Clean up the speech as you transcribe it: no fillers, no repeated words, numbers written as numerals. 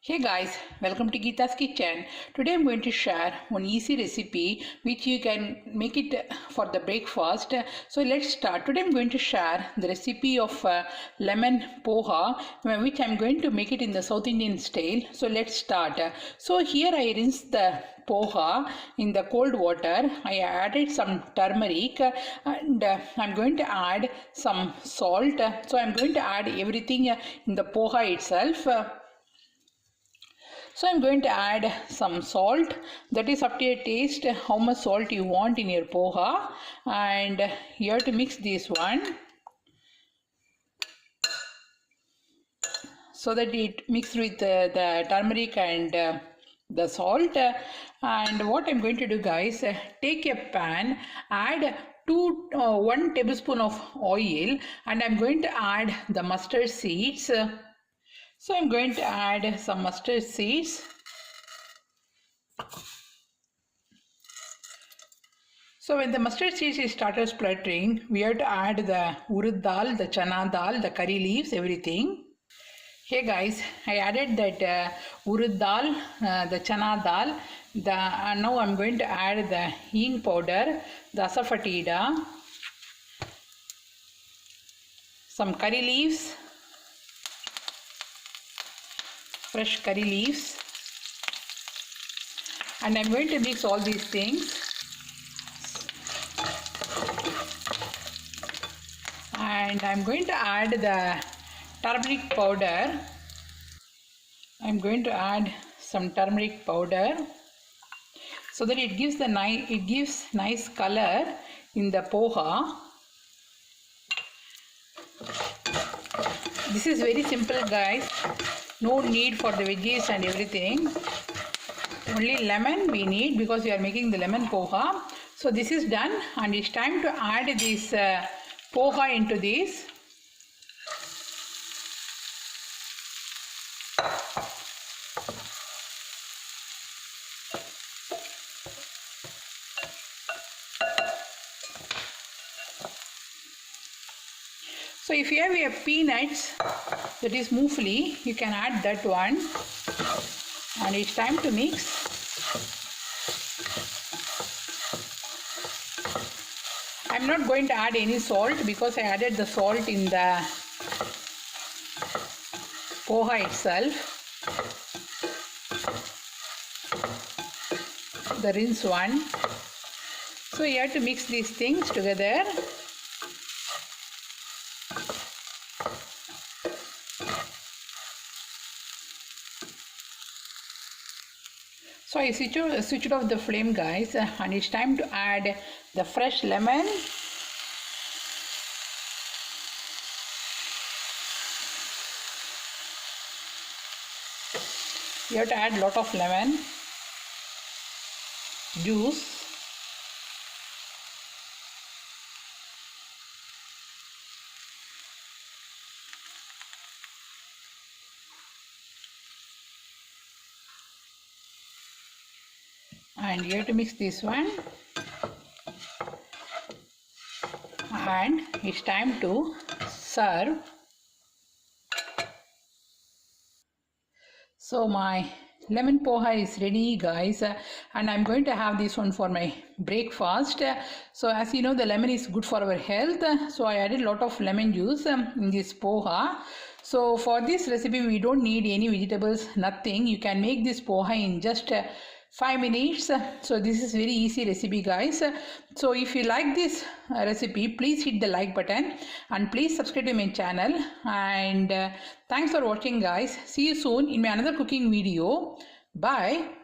Hey guys, welcome to Geeta's Kitchen. Today I'm going to share one easy recipe which you can make it for the breakfast. So let's start. Today I'm going to share the recipe of lemon poha which I'm going to make it in the South Indian style. So let's start. So here I rinse the poha in the cold water. I added some turmeric and I'm going to add some salt. So I'm going to add everything in the poha itself. So I'm going to add some salt. That is up to your taste how much salt you want in your poha, and you have to mix this one so that it mixed with the turmeric and the salt. And what I'm going to do guys, take a pan, add 1 tablespoon of oil, and I'm going to add the mustard seeds. So I'm going to add some mustard seeds. So when the mustard seeds is started spluttering, we have to add the urad dal, the chana dal, the curry leaves, everything. Hey guys, I added that urad dal, the chana dal. Now I'm going to add the hing powder, the asafoetida, some curry leaves, fresh curry leaves, and I'm going to mix all these things. And I'm going to add the turmeric powder. I'm going to add some turmeric powder so that it gives nice color in the poha. This is very simple guys. No need for the veggies and everything. Only lemon we need because we are making the lemon poha. So this is done, and it's time to add this poha into this. So if you have a peanuts, that is muesli, you can add that one, and it's time to mix. I'm not going to add any salt because I added the salt in the poha itself, the rinse one. So you have to mix these things together. So I switched off the flame guys, and it's time to add the fresh lemon. You have to add a lot of lemon juice. And you have to mix this one, and it's time to serve. So my lemon poha is ready guys, and I'm going to have this one for my breakfast. So as you know, the lemon is good for our health, so I added a lot of lemon juice in this poha. So for this recipe we don't need any vegetables, nothing. You can make this poha in just 5 minutes. So this is very easy recipe guys. So if you like this recipe, please hit the like button and please subscribe to my channel, and thanks for watching guys. See you soon in my another cooking video. Bye.